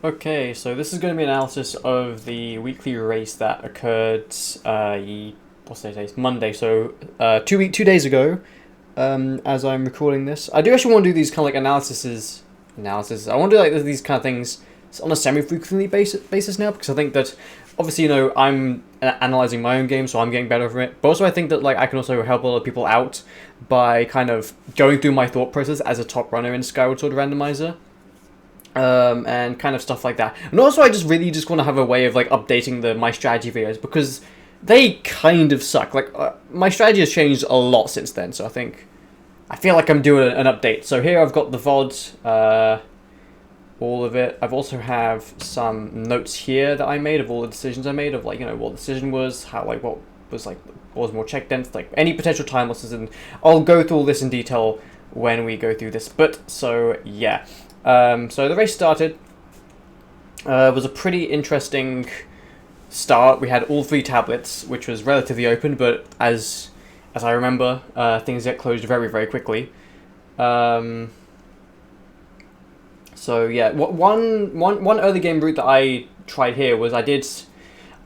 Okay, so this is going to be an analysis of the weekly race that occurred, what's the day? Monday, so 2 days ago, as I'm recording this. I do actually want to do these kind of like analysis. I want to do like these kind of things on a semi-frequently basis now, because I think that, obviously, I'm analyzing my own game, so I'm getting better from it, but also I think that like I can also help a lot of people out by kind of going through my thought process as a top runner in Skyward Sword Randomizer. And kind of stuff like that. And also, I just really just want to have a way of like updating my strategy videos, because they kind of suck. Like my strategy has changed a lot since then, so I feel like I'm doing an update. So here I've got the VoD, all of it. I've also have some notes here that I made of all the decisions I made, of like what the decision was, how like what was more check dense, like any potential time losses, and I'll go through all this in detail when we go through this. But so yeah. So the race started. It was a pretty interesting start. We had all three tablets, which was relatively open, but as I remember, things get closed very, very quickly. So yeah, one early game route that I tried here was I did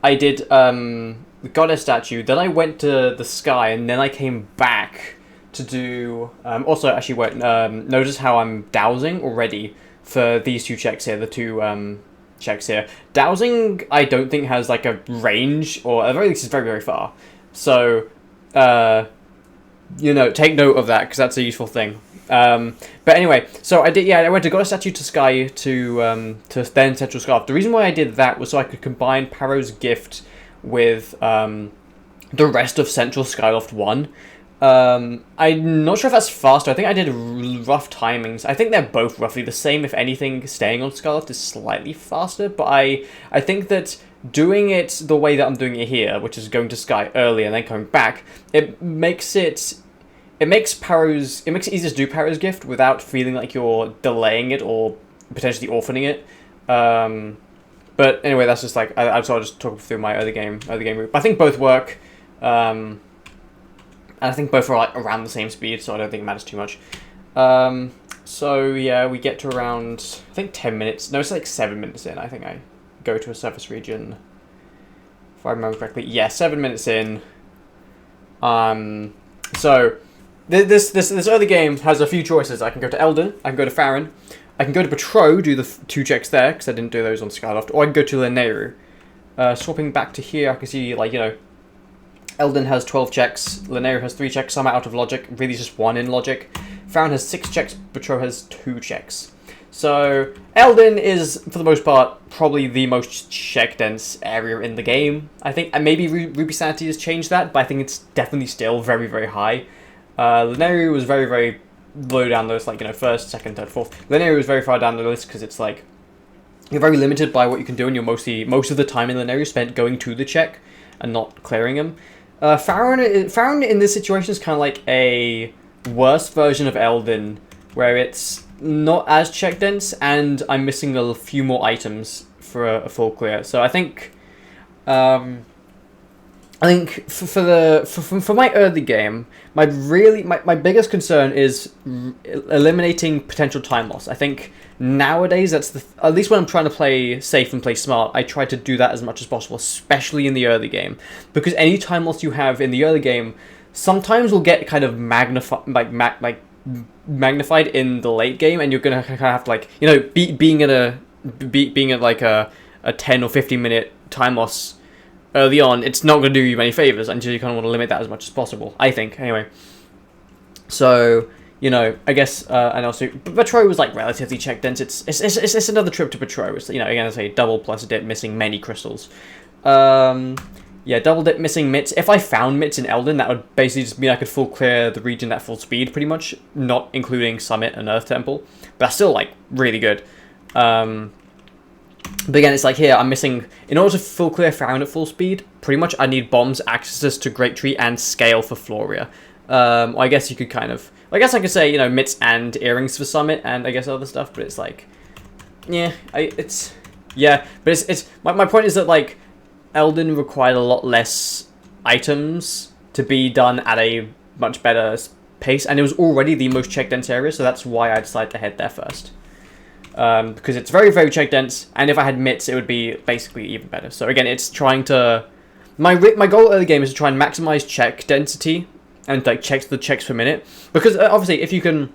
the goddess statue, then I went to the sky, and then I came back to do also actually wait, notice how I'm dowsing already for these two checks here, the two checks here. Dowsing I don't think has like a range, or at the very least it's very, very far, so take note of that, because that's a useful thing. But anyway, so I went to goddess statue to sky to then central scarf. The reason why I did that was so I could combine Paro's gift with the rest of central skyloft 1. I'm not sure if that's faster. I think I did rough timings. I think they're both roughly the same. If anything, staying on Scarlet is slightly faster, but I think that doing it the way that I'm doing it here, which is going to Sky early and then coming back, it makes it easier to do Paro's gift without feeling like you're delaying it or potentially orphaning it. But anyway, that's just like I'll just talk through my early game route. I think both work. And I think both are like around the same speed, so I don't think it matters too much. So yeah, we get to around, I think 10 minutes. No, it's like 7 minutes in. I think I go to a surface region, if I remember correctly. Yeah, 7 minutes in. So this early game has a few choices. I can go to Eldon, I can go to Farron, I can go to Petro, do the two checks there, because I didn't do those on Skyloft, or I can go to Leneru. Swapping back to here, I can see Eldon has 12 checks, Leneru has 3 checks, some are out of logic, really just 1 in logic. Farron has 6 checks, Petro has 2 checks. So, Eldon is, for the most part, probably the most check-dense area in the game. I think, and maybe Ruby Sanity has changed that, but I think it's definitely still very, very high. Leneru was very, very low down the list, first, second, third, fourth. Leneru was very far down the list, because it's you're very limited by what you can do, and you're most of the time in Leneru spent going to the check and not clearing him. Farron in this situation is kind of like a worse version of Eldon, where it's not as check dense, and I'm missing a few more items for a full clear. So I think, for my early game, my biggest concern is eliminating potential time loss. I think nowadays that's at least when I'm trying to play safe and play smart, I try to do that as much as possible, especially in the early game, because any time loss you have in the early game sometimes will get kind of magnified in the late game, and you're gonna kind of have to being at like a 10 or 15 minute time loss early on, it's not going to do you many favors, until you kind of want to limit that as much as possible, I think, anyway. So, I guess, and also, Petro was, relatively check dense. It's another trip to Petro. It's, again, I say, double plus a dip, missing many crystals. Yeah, double dip, missing mitts. If I found mitts in Eldon, that would basically just mean I could full clear the region at full speed, pretty much, not including Summit and Earth Temple. But that's still, really good. But again, it's here, I'm missing, in order to full clear Farron at full speed, pretty much I need bombs, access to Great Tree, and scale for Floria. I guess you could I guess I could say, mitts and earrings for Summit, and I guess other stuff, but it's my point is that, Eldon required a lot less items to be done at a much better pace, and it was already the most check dense area, so that's why I decided to head there first. because it's very, very check dense, and if I had MITs, it would be basically even better. So again, it's trying to... My goal early game is to try and maximize check density, and like the checks per minute, because obviously if you can...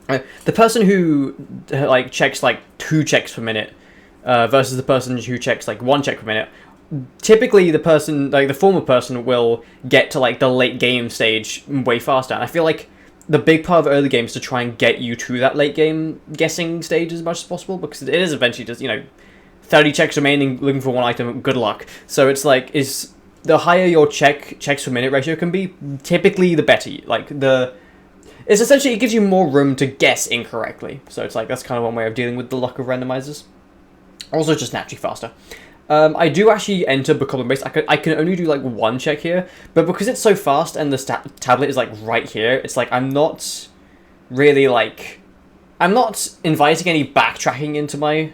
the person who like checks like 2 checks per minute versus the person who checks like 1 check per minute, typically the person, like the former person, will get to like the late game stage way faster. And I feel like the big part of early game is to try and get you to that late game guessing stage as much as possible, because it is eventually just, 30 checks remaining, looking for 1 item, good luck. So it's like, is the higher your checks per minute ratio can be, typically the better. It's essentially, it gives you more room to guess incorrectly. So it's like, that's kind of one way of dealing with the luck of randomizers. Also, just naturally faster. I do actually enter Bokoblin base. I can only do like 1 check here, but because it's so fast and the tablet is like right here, it's like I'm not really like... I'm not inviting any backtracking into my...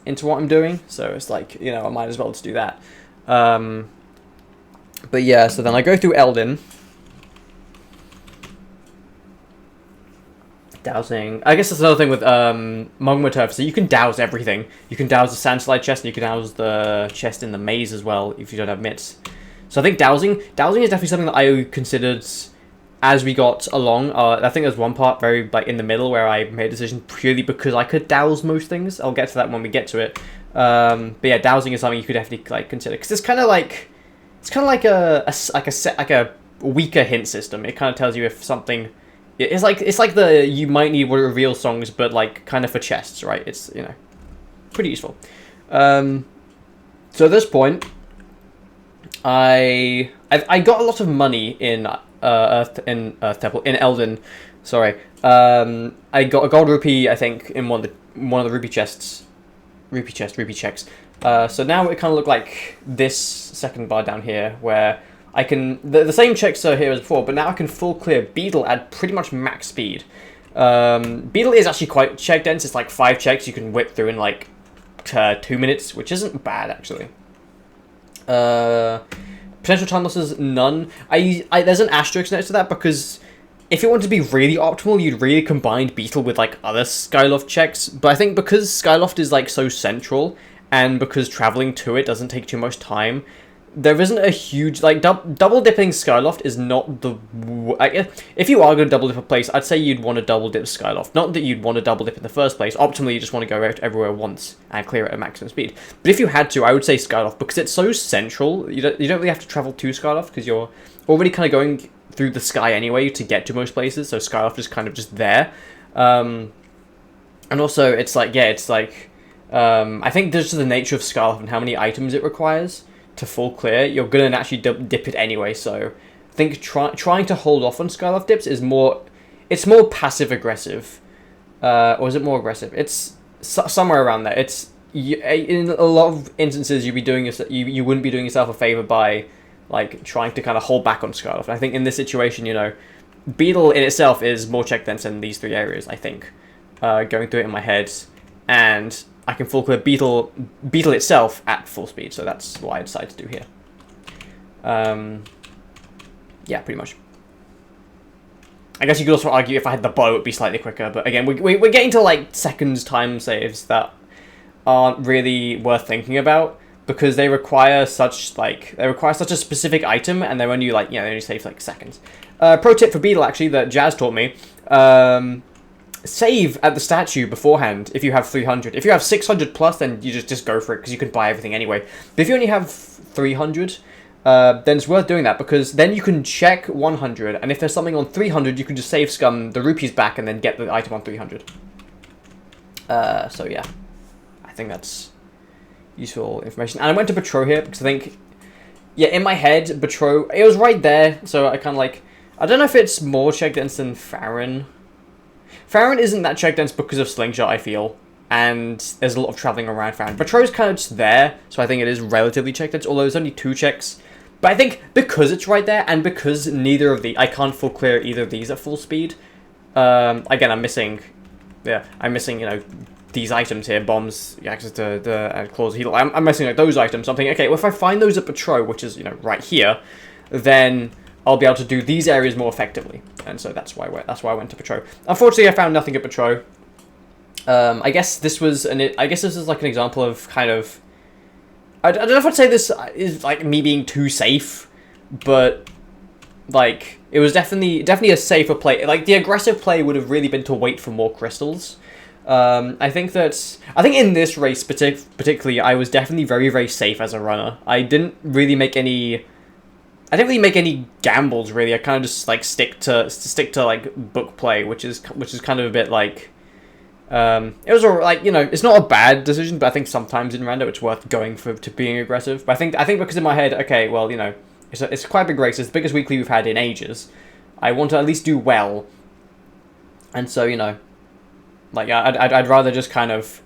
into what I'm doing. So it's like, I might as well just do that. But yeah, so then I go through Eldin. Dowsing. I guess that's another thing with Magma Turf. So you can douse everything. You can douse the Sandslide chest, and you can douse the chest in the maze as well if you don't have mitts. So I think dowsing is definitely something that I considered as we got along. I think there's one part very like in the middle where I made a decision purely because I could douse most things. I'll get to that when we get to it. But yeah, dowsing is something you could definitely like consider, because it's kind of like a weaker hint system. It kind of tells you if something. It's like the you might need what reveal songs, but like kind of for chests, right? It's pretty useful. So at this point, I got a lot of money in Eldin. Sorry, I got a gold rupee, I think, in one of the rupee checks. So now it kind of looked like this second bar down here, where I can... The same checks are here as before, but now I can full clear Beetle at pretty much max speed. Beetle is actually quite check dense. It's like 5 checks you can whip through in like 2 minutes, which isn't bad, actually. Potential time losses, none. There's an asterisk next to that, because if you want to be really optimal, you'd really combine Beetle with like other Skyloft checks. But I think because Skyloft is like so central, and because traveling to it doesn't take too much time, there isn't a huge, like, double dipping Skyloft is not the... if you are going to double dip a place, I'd say you'd want to double dip Skyloft. Not that you'd want to double dip in the first place. Optimally, you just want to go out everywhere once and clear it at maximum speed. But if you had to, I would say Skyloft, because it's so central. You don't really have to travel to Skyloft, because you're already kind of going through the sky anyway to get to most places, so Skyloft is kind of just there. And also, it's like, yeah, it's like... I think there's just the nature of Skyloft and how many items it requires to full clear. You're going to naturally dip it anyway, so I think trying to hold off on Skyloft dips is more... It's more passive-aggressive. Or is it more aggressive? It's somewhere around there. It's... in a lot of instances, you wouldn't be doing yourself a favor by like trying to kind of hold back on Skyloft. I think in this situation, Beetle in itself is more check dense in these 3 areas, I think. Going through it in my head. And I can full clear Beetle itself at full speed, so that's what I decided to do here. Yeah, pretty much. I guess you could also argue if I had the bow, it would be slightly quicker, but again, we're getting to like seconds time saves that aren't really worth thinking about, because they require such a specific item, and they're only like, they only save like seconds. Pro tip for Beetle, actually, that Jazz taught me. Save at the statue beforehand if you have 300. If you have 600 plus, then you just go for it, because you can buy everything anyway. But if you only have 300, then it's worth doing that, because then you can check 100, and if there's something on 300, you can just save scum the rupees back and then get the item on 300. So yeah, I think that's useful information. And I went to Betro here because I think, yeah, in my head, Betro, it was right there, so I kind of like, I don't know if it's more check dense than Farron. Farron isn't that check dense because of Slingshot, I feel, and there's a lot of traveling around Farron. Betro's kind of just there, so I think it is relatively check dense, although there's only 2 checks. But I think because it's right there, and because I can't full clear either of these at full speed, again, I'm missing, these items here, bombs, access to the claws, heal. I'm missing like those items. So I'm thinking, okay, well, if I find those at Betro, which is, right here, then I'll be able to do these areas more effectively, and so that's why I went to Betro. Unfortunately, I found nothing at Betro. I guess this was I guess this is like an example of kind of. I don't know if I'd say this is like me being too safe, but like it was definitely a safer play. Like the aggressive play would have really been to wait for more crystals. I think in this race particularly I was definitely very safe as a runner. I didn't really make any. I didn't really make any gambles really. I kind of just like stick to like book play, which is kind of a bit like. It was like, you know, it's not a bad decision, but I think sometimes in rando it's worth going to being aggressive. But I think because in my head, okay, well, you know, it's quite a big race. It's the biggest weekly we've had in ages. I want to at least do well, and so, you know, like I'd rather just kind of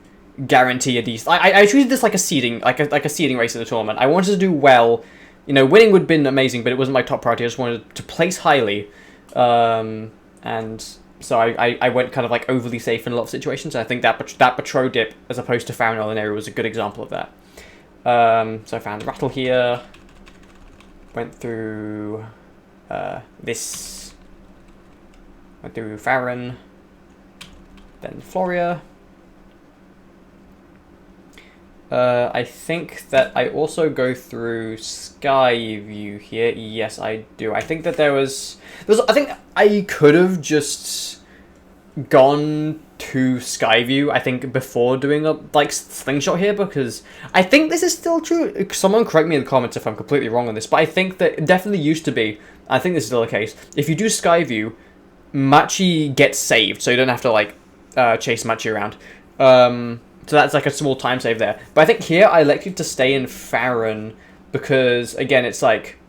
guarantee a decent. I treated this like a seeding race in the tournament. I wanted to do well. You know, winning would have been amazing, but it wasn't my top priority. I just wanted to place highly, and. So I went kind of like overly safe in a lot of situations. And I think that Patro dip as opposed to Farron Elinero was a good example of that. So I found the Rattle here. Went through this. Went through Farron. Then Floria. I think that I also go through Skyview here. Yes, I do. I think that I think I could have just gone to Skyview, I think, before doing a like slingshot here, because I think this is still true. Someone correct me in the comments if I'm completely wrong on this, but I think that it definitely used to be. I think this is still the case. If you do Skyview, Machi gets saved, so you don't have to like chase Machi around. So that's like a small time save there. But I think here I elected to stay in Farron because, again, it's like...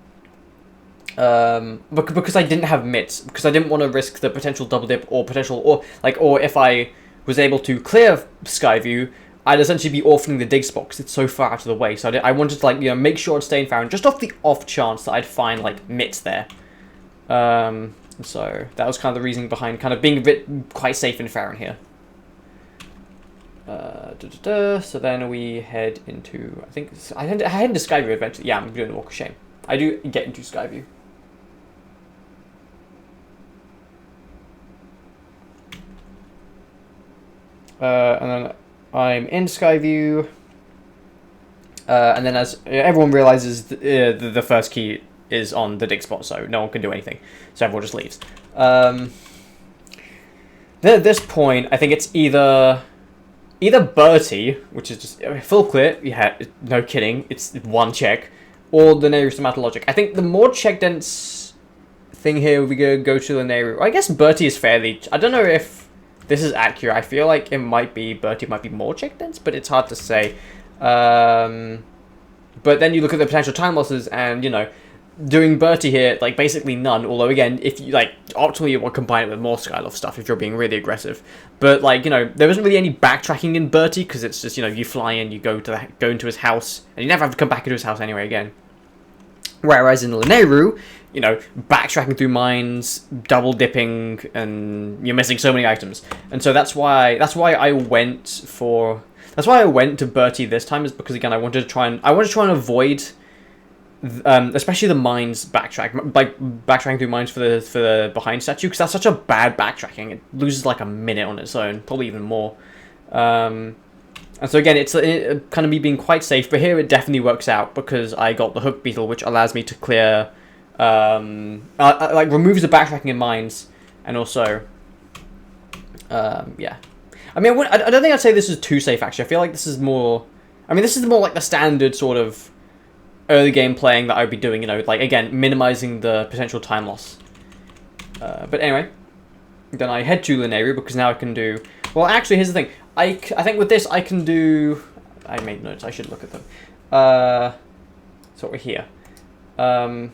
because I didn't have mitts. Because I didn't want to risk the potential double dip or or if I was able to clear Skyview, I'd essentially be orphaning the dig spot because it's so far out of the way. So I wanted to, like, you know, make sure I'd stay in Farron just off the off chance that I'd find, like, mitts there. So that was kind of the reasoning behind kind of being a bit quite safe in Farron here. So then we head into, I think, I head into Skyview eventually. Yeah, I'm doing the Walk of Shame. I do get into Skyview. And then I'm in Skyview. And then as everyone realizes, the first key is on the dig spot, so no one can do anything. So everyone just leaves. Then at this point, I think it's either BiT, which is just full clear, yeah, no kidding, it's one check, or the Nehru Stomatologic. I think the more check dense thing here, we go to the Nehru. I guess BiT is fairly, I don't know if this is accurate. I feel like it might be, BiT might be more check dense, but it's hard to say. But then you look at the potential time losses, and, you know, doing BiT here, like, basically none, although, again, if you, like, optimally you want to combine it with more Skyloft stuff if you're being really aggressive. But, like, you know, there isn't really any backtracking in BiT, because it's just, you know, you fly in, you go into his house, and you never have to come back into his house anyway again. Whereas in Nehru, you know, backtracking through mines, double dipping, and you're missing so many items. And so that's why I went to BiT this time, is because, again, I wanted to try and avoid... especially the mines backtracking through mines for the behind statue, because that's such a bad backtracking. It loses like a minute on its own, probably even more. And so again, it's kind of me being quite safe, but here it definitely works out because I got the hook beetle, which allows me to clear, like removes the backtracking in mines, and also, yeah. I mean, I don't think I'd say this is too safe actually. I feel like this is more. I mean, this is more like the standard sort of early game playing that I would be doing, you know, like, again, minimizing the potential time loss. But anyway, then I head to Nehru because now I can do... Well, actually, here's the thing. I think with this, I can do... I made notes. I should look at them. So we're here. I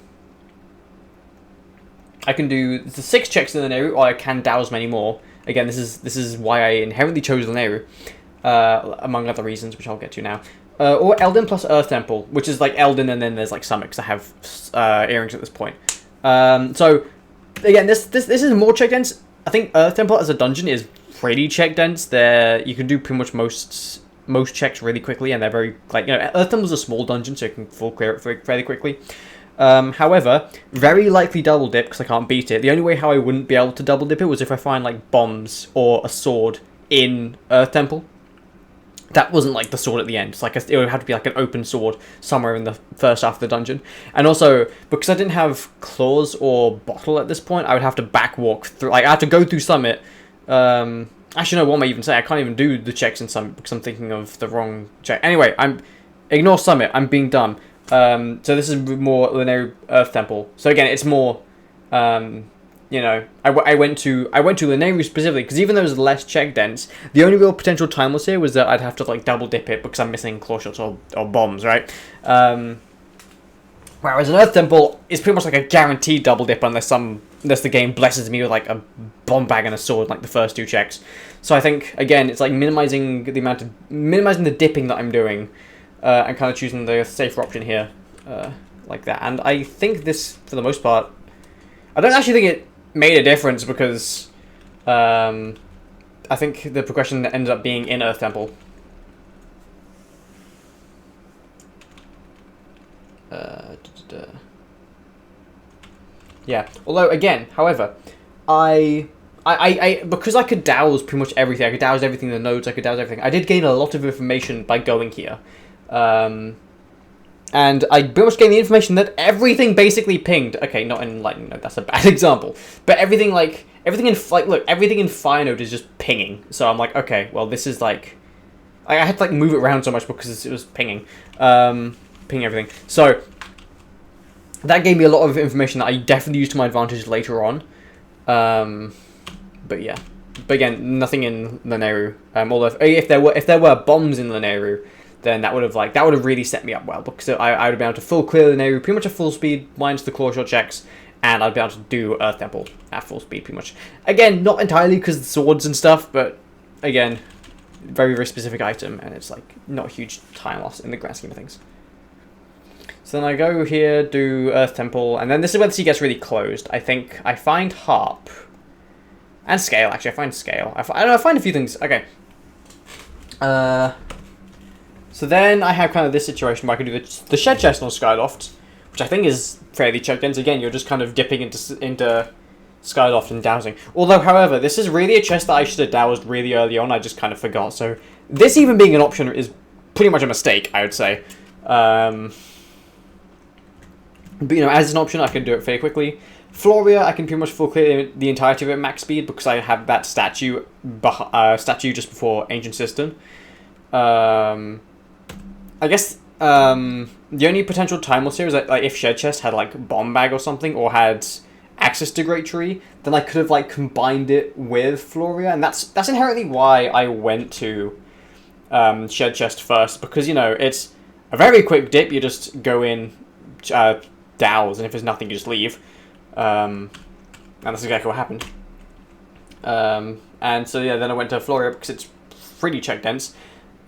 can do the 6 checks in the Nehru, or I can douse many more. Again, this is why I inherently chose the Nehru, among other reasons, which I'll get to now. Or Eldin plus Earth Temple, which is like Eldin, and then there's like Summits that have earrings at this point. So again, this is more check dense. I think Earth Temple as a dungeon is pretty check dense. There you can do pretty much most checks really quickly, and they're very, like, you know, Earth Temple is a small dungeon, so you can full clear it fairly quickly. However, very likely double dip because I can't beat it. The only way how I wouldn't be able to double dip it was if I find like bombs or a sword in Earth Temple. That wasn't like the sword at the end. It's like it would have to be like an open sword somewhere in the first half of the dungeon. And also, because I didn't have claws or bottle at this point, I would have to backwalk through. Like I have to go through Summit. Actually, no. What am I even saying? I can't even do the checks in Summit because I'm thinking of the wrong check. Anyway, ignore Summit. I'm being dumb. So this is more Linear Earth Temple. So again, it's more. You know, I went to Linear specifically because even though it was less check dense, the only real potential time loss here was that I'd have to like double dip it because I'm missing claw shots or bombs, right? Whereas an Earth Temple is pretty much like a guaranteed double dip unless the game blesses me with like a bomb bag and a sword like the first 2 checks. So I think again it's like minimizing the dipping that I'm doing, and kind of choosing the safer option here, like that. And I think this, for the most part, I don't actually think it made a difference because I think the progression ended up being in Earth Temple. Yeah. Although again, however, I because I could douse pretty much everything. I could douse everything in the nodes. I could douse everything. I did gain a lot of information by going here. And I pretty much gained the information that everything basically pinged. Okay, not in Lightning Node, that's a bad example. But everything in Fire Node is just pinging. So I'm like, okay, well this is like... I had to like move it around so much because it was pinging. Pinging everything. So, that gave me a lot of information that I definitely used to my advantage later on. But yeah. But again, nothing in Linear. Although, if there were bombs in Linear, then that would have really set me up well, because I would be able to full clear the Nehru pretty much at full speed, minus the claw shot checks, and I'd be able to do Earth Temple at full speed pretty much. Again, not entirely because of the swords and stuff, but again, very, very specific item, and it's like not a huge time loss in the grand scheme of things. So then I go here, do Earth Temple, and then this is where the sea gets really closed. I think I find Harp. And Scale, actually, I find Scale. I find a few things. Okay. So then I have kind of this situation where I can do the shed chest on Skyloft, which I think is fairly checked in. So again, you're just kind of dipping into Skyloft and dowsing. Although, however, this is really a chest that I should have dowsed really early on. I just kind of forgot. So this even being an option is pretty much a mistake, I would say. But, you know, as an option, I can do it fairly quickly. Floria, I can pretty much full clear the entirety of it at max speed because I have that statue just before Ancient Cistern. I guess the only potential time loss here is that like if Shed Chest had like Bomb Bag or something, or had access to Great Tree, then I could have like combined it with Floria, and that's inherently why I went to Shed Chest first, because, you know, it's a very quick dip. You just go in, douse, and if there's nothing, you just leave. And that's exactly what happened. And so yeah, then I went to Floria because it's pretty check dense.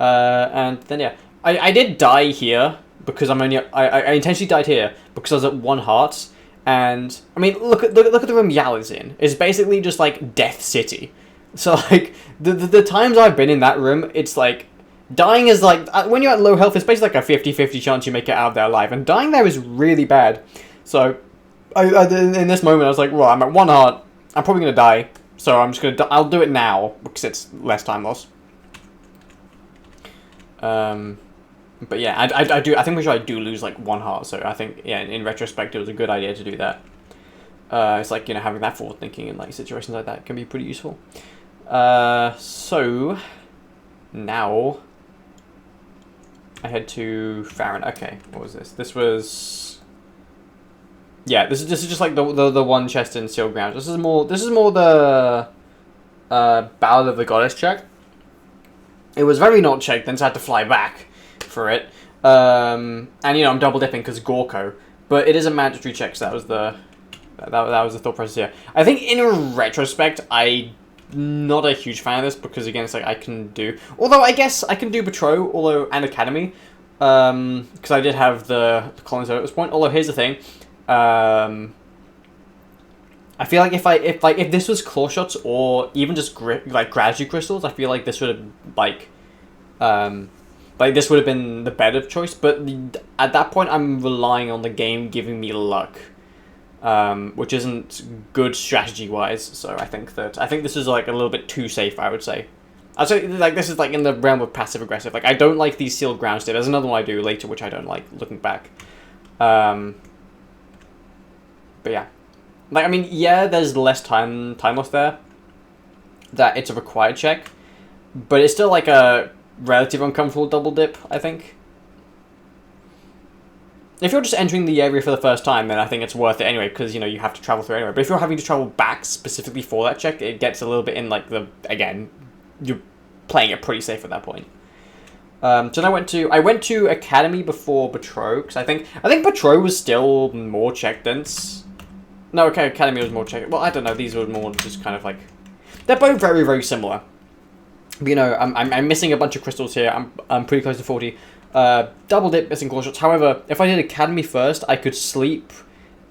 And then yeah, I did die here because I intentionally died here because I was at 1 heart. And I mean, look at the room Yal is in. It's basically just like Death City. So like the times I've been in that room, it's like dying is like when you're at low health, it's basically like a 50-50 chance you make it out of there alive, and dying there is really bad. So I in this moment I was like, well, I'm at 1 heart. I'm probably gonna die, so I'm just gonna. I'll do it now because it's less time loss. But yeah, I do. I think I do lose like 1 heart. So I think, yeah, in retrospect, it was a good idea to do that. It's like, you know, having that forward thinking in like situations like that can be pretty useful. So now I head to Farron. Okay, what was this? This was, yeah. This is just like the one chest in Sealed Ground. This is more the Ballad of the Goddess check. It was very not checked, then so I had to fly back for it. And, you know, I'm double dipping because Gorko, but it is a mandatory check, so that was the thought process here. I think in retrospect, I'm not a huge fan of this because, again, it's like I can do, although I guess I can do Betrow, and Academy, because I did have the colonizer at this point. Although here's the thing, I feel like if this was claw shots or even just gratitude crystals, I feel like this would have this would have been the better choice. But at that point, I'm relying on the game giving me luck, which isn't good strategy wise. So I think this is like a little bit too safe, I would say. I say like this is like in the realm of passive aggressive. Like I don't like these sealed grounds. There's another one I do later which I don't like looking back. But yeah, like I mean yeah, there's less time loss there. That it's a required check, but it's still like a relative uncomfortable double dip, I think. If you're just entering the area for the first time, then I think it's worth it anyway, because, you know, you have to travel through anyway. But if you're having to travel back specifically for that check, it gets a little bit in, like, again, you're playing it pretty safe at that point. So then I went to Academy before Betro, because I think Betro was still more check dense. No, okay, Academy was more check. Well, I don't know, these were more just kind of like, they're both very, very similar. But, you know, I'm missing a bunch of crystals here. I'm pretty close to 40. Double dip, missing core shots. However, if I did Academy first, I could sleep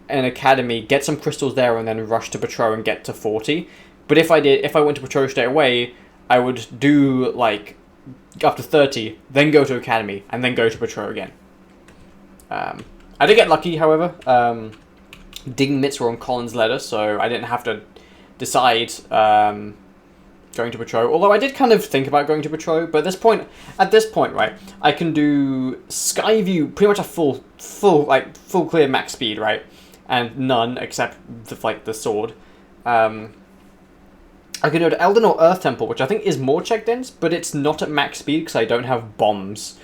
in Academy, get some crystals there, and then rush to Patrol and get to 40. But if I went to Patrol straight away, I would do, like, up to 30, then go to Academy, and then go to Patrol again. I did get lucky, however. Digging Mitts were on Colin's ladder, so I didn't have to decide going to Patrol. Although I did kind of think about going to Patrol, but at this point, right, I can do Skyview pretty much a full clear max speed, right, and none except the sword. I can do Elden or Earth Temple, which I think is more check dense, but it's not at max speed because I don't have bombs.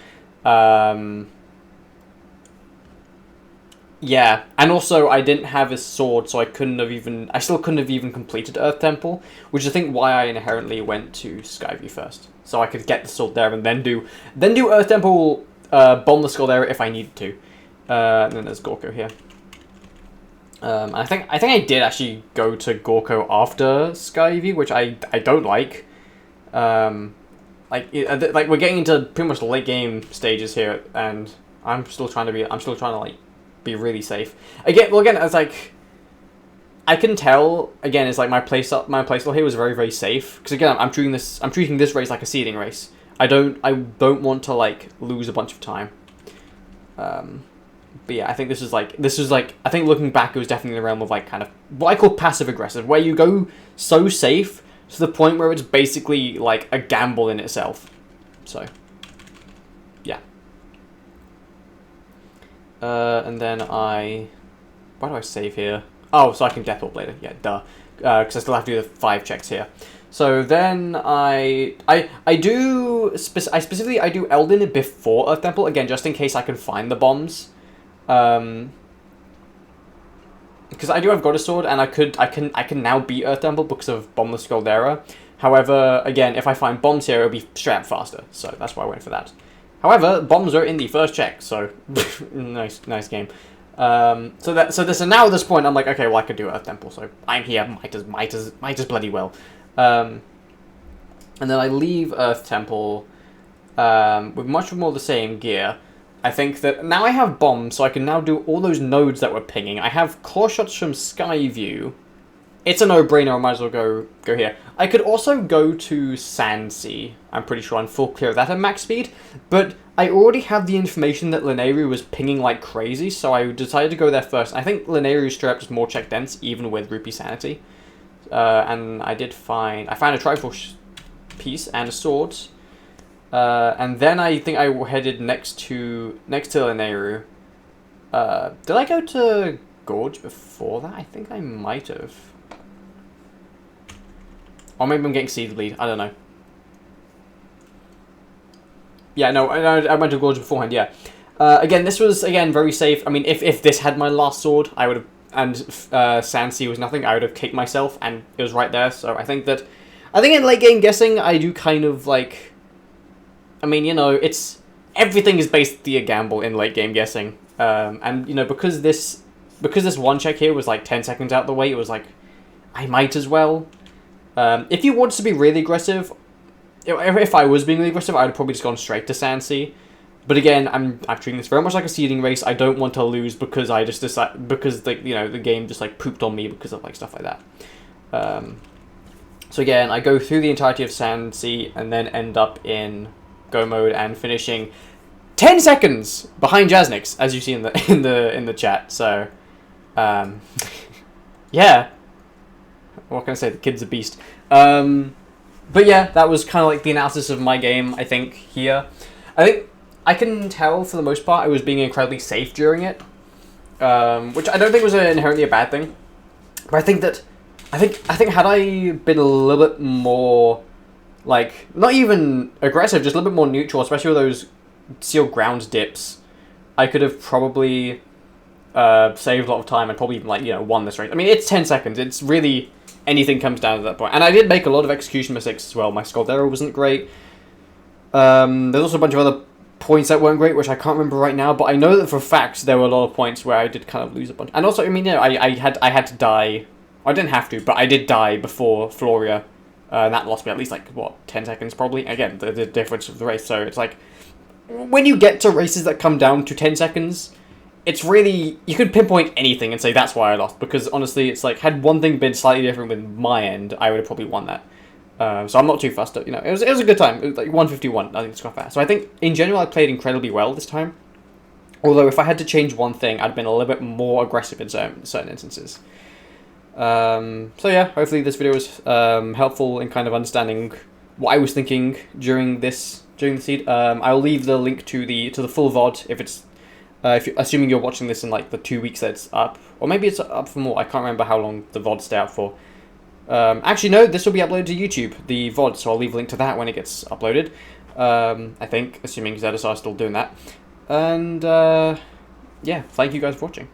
Yeah, and also I didn't have a sword, so I still couldn't have even completed Earth Temple, which is I think why I inherently went to Skyview first, so I could get the sword there and then do Earth Temple, bomb the skull there if I needed to. And then there's Gorko here. I think I did actually go to Gorko after Skyview, which I don't like. Like we're getting into pretty much late game stages here, and I'm still trying to like be really safe. Again, it's like I can tell. Again, it's like my playstyle here was very, very safe because again, I'm treating this race like a seeding race. I don't want to like lose a bunch of time. But yeah, I think this is like I think looking back, it was definitely in the realm of like kind of what I call passive aggressive, where you go so safe to the point where it's basically like a gamble in itself. So yeah. And then why do I save here? Oh, so I can death orb later. Yeah, duh. Because I still have to do the 5 checks here. So then I specifically do Elden before Earth Temple again, just in case I can find the bombs. Because I do have Goddess Sword, and I can now beat Earth Temple because of Bombless Goldera. However, again, if I find bombs here, it'll be straight up faster. So that's why I went for that. However, bombs are in the first check, so nice game. So now at this point, I'm like, okay, well I could do Earth Temple, so I'm here, might as bloody well. And then I leave Earth Temple with much more the same gear. I think that now I have bombs, so I can now do all those nodes that were pinging. I have claw shots from Skyview. It's a no-brainer, I might as well go here. I could also go to Sandsea. I'm pretty sure I'm full clear of that at max speed, but I already have the information that Linearu was pinging like crazy, so I decided to go there first. I think Linearu's straight up is more check dense, even with Rupee Sanity. And I found a Triforce piece and a sword. And then I think I headed next to Linearu. Did I go to Gorge before that? I think I might have. Or maybe I'm getting seed lead. I don't know. Yeah, no, I went to Gorge beforehand, yeah. Again, this was, very safe. I mean, if this had my last sword, I would have... And Sandsea was nothing, I would have kicked myself, and it was right there. So I think in late game guessing, I do kind of, like... I mean, you know, everything is basically a gamble in late game guessing. And, you know, because this one check here was, like, 10 seconds out the way, it was like, I might as well... if you wanted to be really aggressive, if I was being really aggressive, I would have probably just gone straight to Sandsea. But again, I'm treating this very much like a seeding race. I don't want to lose because I just the game just like pooped on me because of like stuff like that. So again, I go through the entirety of Sandsea and then end up in go mode and finishing 10 seconds behind Jasnix, as you see in the chat. So, yeah. What can I say? The kid's a beast. But yeah, that was kind of like the analysis of my game, I think, here. I think I can tell, for the most part, I was being incredibly safe during it. Which I don't think was inherently a bad thing. But I think that... I think had I been a little bit more... like, not even aggressive, just a little bit more neutral, especially with those sealed ground dips, I could have probably saved a lot of time and probably even, like, you know, won this race. I mean, it's 10 seconds. It's really... anything comes down to that point. And I did make a lot of execution mistakes as well. My Scaldero wasn't great. There's also a bunch of other points that weren't great, which I can't remember right now, but I know that for a fact there were a lot of points where I did kind of lose a bunch. And also, I mean, you know, I had to die. I didn't have to, but I did die before Floria. And that lost me at least, like, what, 10 seconds probably? Again, the difference of the race. So it's like, when you get to races that come down to 10 seconds, it's really, you could pinpoint anything and say that's why I lost, because honestly, it's like, had one thing been slightly different with my end, I would have probably won that. So I'm not too fussed. You know, it was a good time. It was like 151. I think it's quite fast. So I think in general I played incredibly well this time. Although if I had to change one thing, I'd been a little bit more aggressive in certain instances. So yeah, hopefully this video was helpful in kind of understanding what I was thinking during the seed. I'll leave the link to the full VoD if it's assuming you're watching this in like the 2 weeks that it's up, or maybe it's up for more. I can't remember how long the VoD stay out for. Actually, no, this will be uploaded to YouTube, the VoD, so I'll leave a link to that when it gets uploaded. I think, assuming ZSR is still doing that. And, yeah, thank you guys for watching.